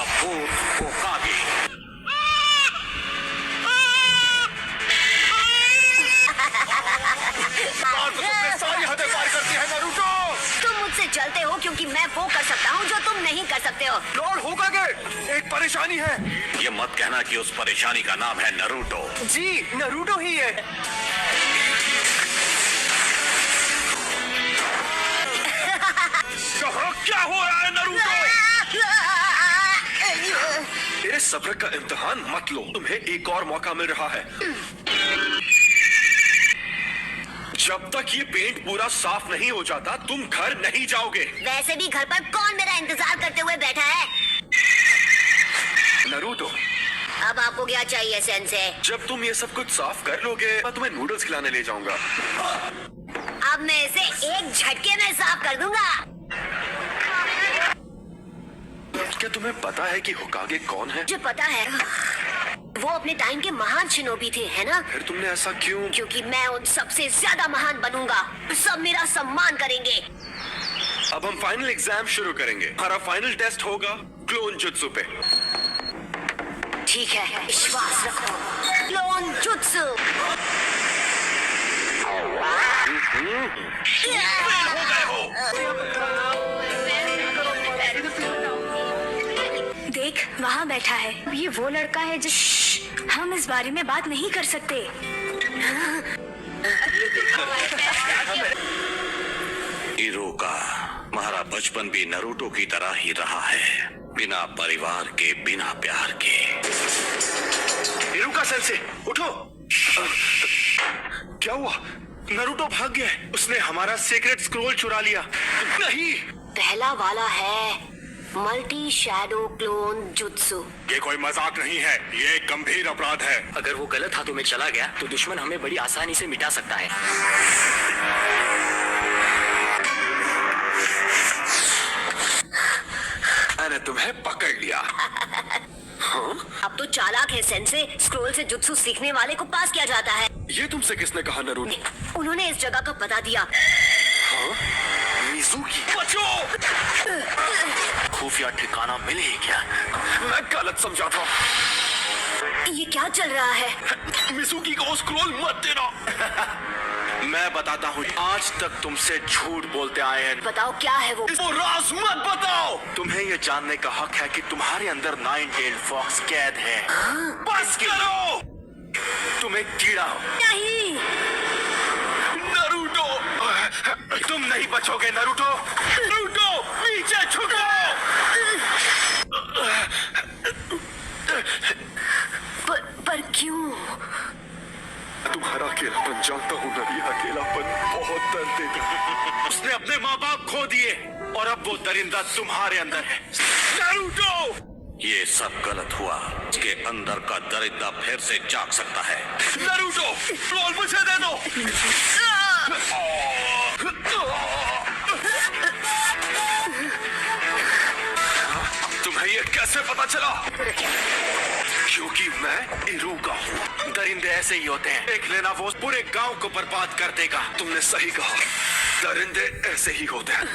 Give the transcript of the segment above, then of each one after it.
The fourth होकागे। सारी हदें पार करती है नारुतो। तुम मुझसे जलते हो क्योंकि मैं वो कर सकता हूँ जो तुम नहीं कर सकते हो। लॉर्ड होकागे, एक परेशानी है। ये मत कहना कि उस परेशानी का नाम है नारुतो। जी नारुतो ही है। कहो क्या हो रहा है नारुतो? मेरे सब्र का इम्तिहान मत लो, तुम्हें एक और मौका मिल रहा है। जब तक ये पेंट पूरा साफ नहीं हो जाता तुम घर नहीं जाओगे। वैसे भी घर पर कौन मेरा इंतजार करते हुए बैठा है? नारुतो, अब आपको क्या चाहिए सेंसे? जब तुम ये सब कुछ साफ कर लोगे मैं तुम्हें नूडल्स खिलाने ले जाऊंगा। अब मैं इसे एक झटके में साफ कर दूंगा। क्या तुम्हें पता है कि होकागे कौन है? जो पता है, वो अपने टाइम के महान शिनोबी थे, है ना? फिर तुमने ऐसा क्यों? क्योंकि मैं उन सबसे ज्यादा महान बनूंगा। सब मेरा सम्मान करेंगे। अब हम फाइनल एग्जाम शुरू करेंगे। हमारा फाइनल टेस्ट होगा क्लोन जुत्सु पे। ठीक है, विश्वास रखो। Clone jutsu. हो गए हो। देख, वहाँ बैठा है। ये वो लड़का है जिस हम इस बारे में बात नहीं कर सकते। इरुका, हमारा बचपन भी नारुतो की तरह ही रहा है, बिना परिवार के, बिना प्यार के। इरुका सेंसे, उठो। क्या हुआ? नारुतो भाग गया है। उसने हमारा सीक्रेट स्क्रोल चुरा लिया। नहीं, पहला वाला है मल्टी शैडो क्लोन जुत्सु। ये कोई मजाक नहीं है, ये एक गंभीर अपराध है। अगर वो गलत हाथों में चला गया तो दुश्मन हमें बड़ी आसानी से मिटा सकता है। मैंने तुम्हें पकड़ लिया। अब तो चालाक है सेंसे। स्क्रोल से जुत्सु सीखने वाले को पास किया जाता है। ये तुमसे किसने कहा नारुतो? उन्होंने इस जगह का पता दिया। मिजुकी, बचो! खुफिया ठिकाना मिले ही क्या? मैं गलत समझा था। ये क्या चल रहा है? मिजुकी को स्क्रोल मत देना। मैं बताता हूँ, आज तक तुमसे झूठ बोलते आए हैं। बताओ क्या है वो? वो राज मत बताओ। तुम्हें ये जानने का हक है कि तुम्हारे अंदर नाइन टेल्ड फॉक्स कैद है। बस करो। तुम एक कीड़ा हो। नहीं। नारुतो, तुम नहीं बचोगे। नारुतो, नारुतो, नीचे झुको। पर क्यों? तुम्हारा अकेलापन जानता हूँ ना, ये अकेलापन बहुत दर्द देगा। उसने अपने माँ बाप खो दिए और अब वो दरिंदा तुम्हारे अंदर है। नारुतो, ये सब गलत हुआ। इसके अंदर का दरिद्र फिर से जाग सकता है। नारुतो, रोल मुझे दे दो। तुम्हें ये कैसे पता चला? क्योंकि मैं इरुका हूँ। दरिंदे ऐसे ही होते हैं, देख लेना वो पूरे गांव को बर्बाद कर देगा। तुमने सही कहा, दरिंदे ऐसे ही होते हैं।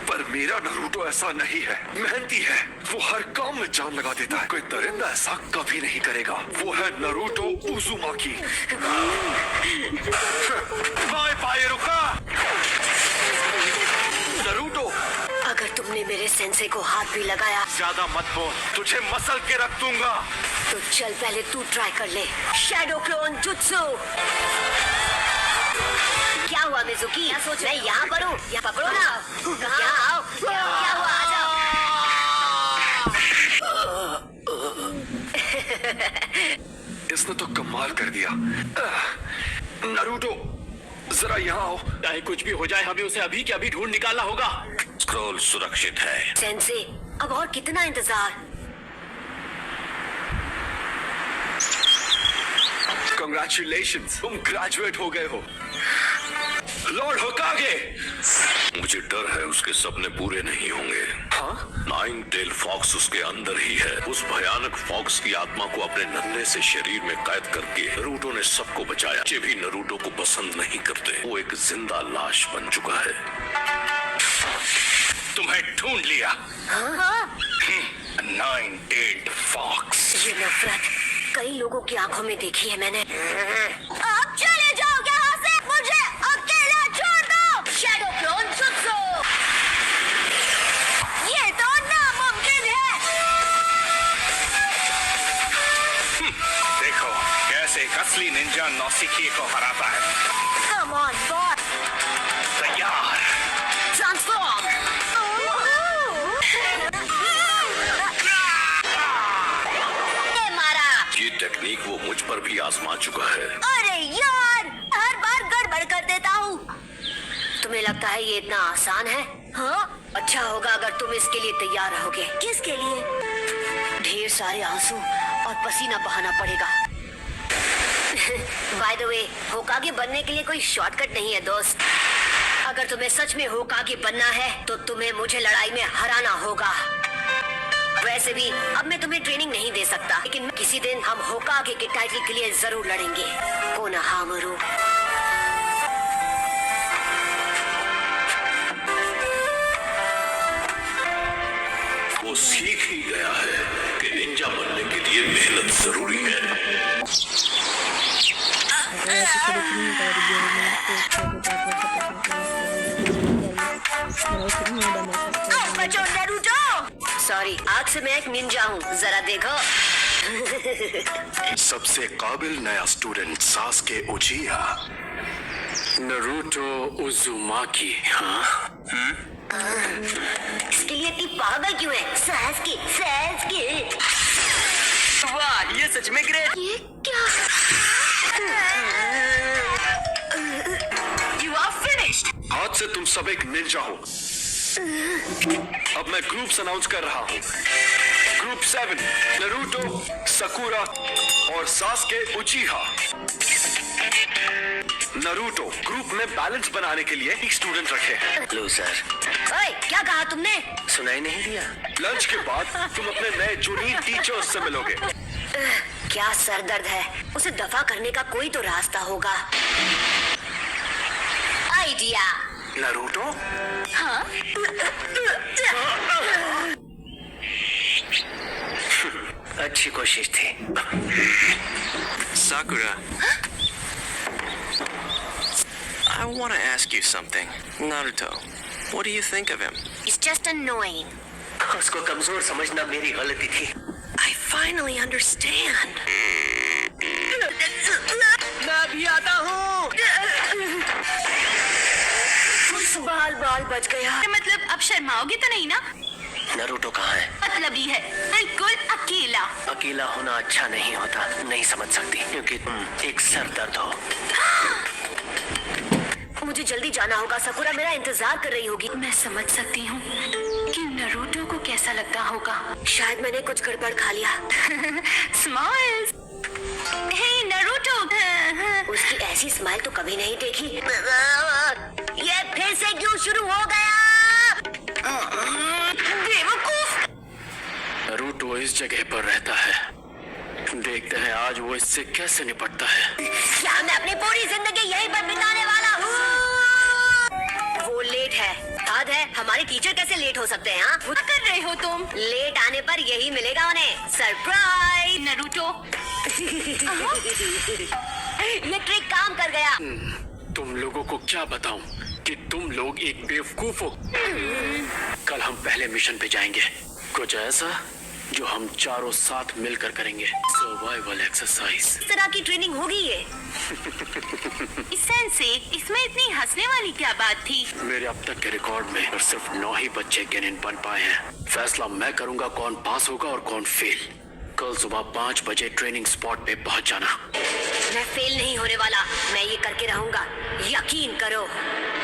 पर मेरा नारुतो ऐसा नहीं है, मेहनती है। वो हर काम में जान लगा देता है। कोई दरिंदा ऐसा कभी नहीं करेगा। वो है Naruto Uzumaki. Bye bye Iruka. Naruto, अगर तुमने मेरे सेंसे को हाथ भी लगाया ज्यादा मत बोल, तुझे मसल के रख दूंगा। तो चल पहले तू ट्राई कर ले। Shadow clone jutsu. क्या हुआ मिजुकी? क्या सोच रहे? यहाँ पर हूँ, यहाँ पकड़ो ना। यहाँ आओ। क्या हुआ? आ जाओ। इसने तो कमाल कर दिया। नारुतो, जरा यहाँ आओ। चाहे कुछ भी हो जाए, हमें उसे अभी के अभी ढूंढ निकालना होगा। स्क्रोल सुरक्षित है। सेंसे, अब और कितना इंतजार? Congratulations, तुम ग्रेजुएट हो गए हो। लॉर्ड होकागे। मुझे डर है उसके सपने पूरे नहीं होंगे। हाँ? नाइन टेल फॉक्स उसके अंदर ही है। उस भयानक फॉक्स की आत्मा को अपने नन्हे से शरीर में कैद करके नारुतो ने सबको बचाया। ये भी नारुतो को पसंद नहीं करते। वो एक जिंदा लाश बन चुका है। तुम्हें ढूंढ लिया। हाँ? ना कई लोगों की आंखों में देखी है मैंने। अब चले जाओ यहाँ से, मुझे अकेला छोड़ दो। शैडो क्लोन जुत्सु, ये तो नामुमकिन है। देखो कैसे एक असली निंजा नौसिखिए को हराता है। कम ऑन बॉस, तैयार। ट्रांसफॉर्म। ये मारा। ये टेक्निक वो मुझ पर भी आजमा चुका है। अरे यार, हर बार गड़बड़ कर देता हूँ। तुम्हें लगता है ये इतना आसान है? हाँ, अच्छा होगा अगर तुम इसके लिए तैयार रहोगे। किसके लिए? ढेर सारे आंसू और पसीना बहाना पड़ेगा। बाय द वे, होकागे बनने के लिए कोई शॉर्टकट नहीं है दोस्त। अगर तुम्हें सच में होकागे बनना है तो तुम्हें मुझे लड़ाई में हराना होगा। वैसे भी अब मैं तुम्हें ट्रेनिंग नहीं दे सकता, लेकिन किसी दिन हम होकागे के टाइटल के लिए जरूर लड़ेंगे। कोनोहामारू। वो सीख ही गया है कि निंजा बनने के लिए मेहनत जरूरी है। बचो नारुतो। सॉरी, आग से मैं एक निंजा हूँ, जरा देखो। सबसे काबिल नया स्टूडेंट सासुके उचिहा। नरूटो उजुमाकी। हाँ, इसके लिए इतनी पागल क्यों है? सासुके। वाह, ये सच में ग्रेट। ये क्या? You are finished. आज से तुम सब एक निंजा हो। अब मैं ग्रुप्स अनाउंस कर रहा हूँ। ग्रुप 7, नारुतो, साकुरा और सासुके उचिहा। नारुतो ग्रुप में बैलेंस बनाने के लिए एक स्टूडेंट रखे हैं। लूजर। ओए, क्या कहा तुमने? सुनाई नहीं दिया? लंच के बाद तुम अपने नए जूनियर टीचर्स से मिलोगे। क्या सरदर्द है। उसे दफा करने का कोई तो रास्ता होगा। आइडिया। नारुतो, हाँ, अच्छी कोशिश थी। Sakura, I want to ask you something. Naruto, what do you think of him? It's just annoying. उसको कमजोर समझना मेरी गलती थी। I finally understand. मैं भी आता हूँ। बाल बच गया। मतलब अब शर्माओगे तो नहीं ना? नारुतो कहाँ है? मतलब ही है, बिल्कुल अकेला। अकेला होना अच्छा नहीं होता, नहीं समझ सकती, क्योंकि तुम एक सरदर्द हो। मुझे जल्दी जाना होगा। साकुरा मेरा इंतजार कर रही होगी। मैं समझ सकती हूँ कि नारुतो को कैसा लगता होगा। शायद मैंने कुछ गड़बड़ खा लिया। स्माइल्स। हे नारुतो। उसकी ऐसी स्माइल तो कभी नहीं देखी। ये फिर से क्यों शुरू हो गया? बेवकूफ। नारुतो इस जगह पर रहता है। देखते हैं आज वो इससे कैसे निपटता है। क्या मैं अपनी पूरी जिंदगी यहीं पर बिताने वाला हूँ? वो लेट है। याद है हमारे टीचर कैसे लेट हो सकते हैं? हाँ, क्या कर रहे हो तुम? लेट आने पर यही मिलेगा उन्हें, सरप्राइज। नारुतो। ये ट्रिक काम कर गया। तुम लोगों को क्या बताऊं कि तुम लोग एक बेवकूफ हो। कल हम पहले मिशन पे जाएंगे, कुछ ऐसा जो हम चारों साथ मिलकर करेंगे। Survival exercise. इस तरह की ट्रेनिंग होगी ये। सेंसे, इसमें इतनी हंसने वाली क्या बात थी? मेरे अब तक के रिकॉर्ड में सिर्फ 9 ही बच्चे गेनिन बन पाए हैं। फैसला मैं करूंगा कौन पास होगा और कौन फेल। कल सुबह 5 बजे ट्रेनिंग स्पॉट पे पहुंच जाना। मैं फेल नहीं होने वाला, मैं ये करके रहूंगा, यकीन करो।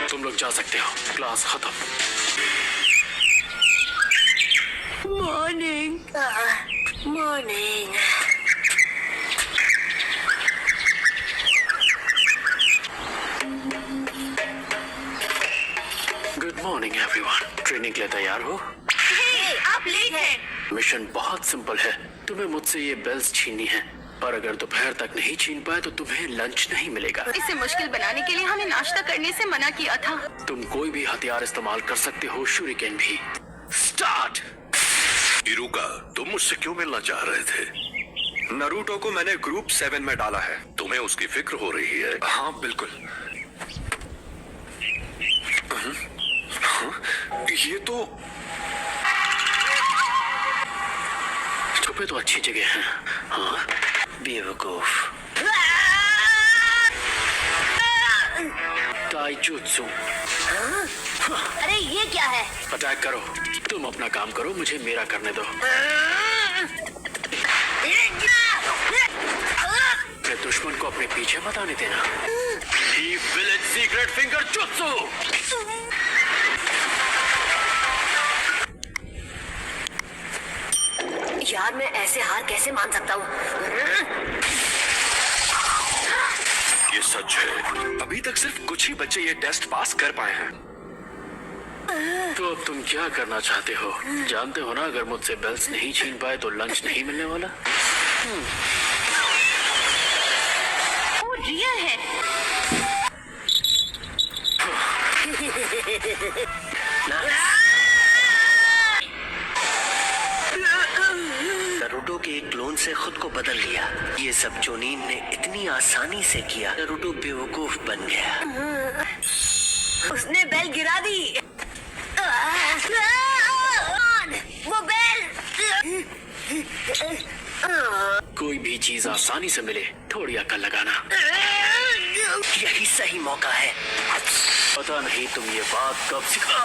तुम लोग जा सकते हो, क्लास खत्म। Morning. Morning. Good morning everyone. Training के लिए तैयार हो? हे, आप लेट हैं। मिशन बहुत सिंपल है। तुम्हें मुझसे ये बेल्स छीननी है, और अगर दोपहर तक नहीं छीन पाए तो तुम्हें लंच नहीं मिलेगा। इसे मुश्किल बनाने के लिए हमें नाश्ता करने से मना किया था। तुम कोई भी हथियार इस्तेमाल कर सकते हो, शूरिकेन भी। स्टार्ट। इरुका, तुम मुझसे क्यों मिलना चाह रहे थे? नरूटो को मैंने ग्रुप 7 में डाला है। तुम्हें उसकी फिक्र हो रही है? हाँ बिल्कुल। ये तो छुपे तो अच्छी जगह है। हाँ बेवकूफ। ताइजुत्सु। अरे ये क्या है? अटैक करो। तुम अपना काम करो, मुझे मेरा करने दो। अपने दुश्मन को अपने पीछे मत आने देना। Village secret finger jutsu. यार मैं ऐसे हार कैसे मान सकता हूँ? ये सच है। अभी तक सिर्फ कुछ ही बच्चे ये टेस्ट पास कर पाए हैं। तो अब तुम क्या करना चाहते हो? जानते हो ना, अगर मुझसे बेल्स नहीं छीन पाए तो लंच नहीं मिलने वाला। वो रिया है। नरूटो के एक क्लोन से खुद को बदल लिया। ये सब जोनीन ने इतनी आसानी से किया। नरूटो बेवकूफ बन गया। उसने बेल गिरा दी। वो बेल। कोई भी चीज आसानी से मिले, थोड़ी अकल लगाना। यही सही मौका है। पता नहीं तुम ये बात कब सीखा।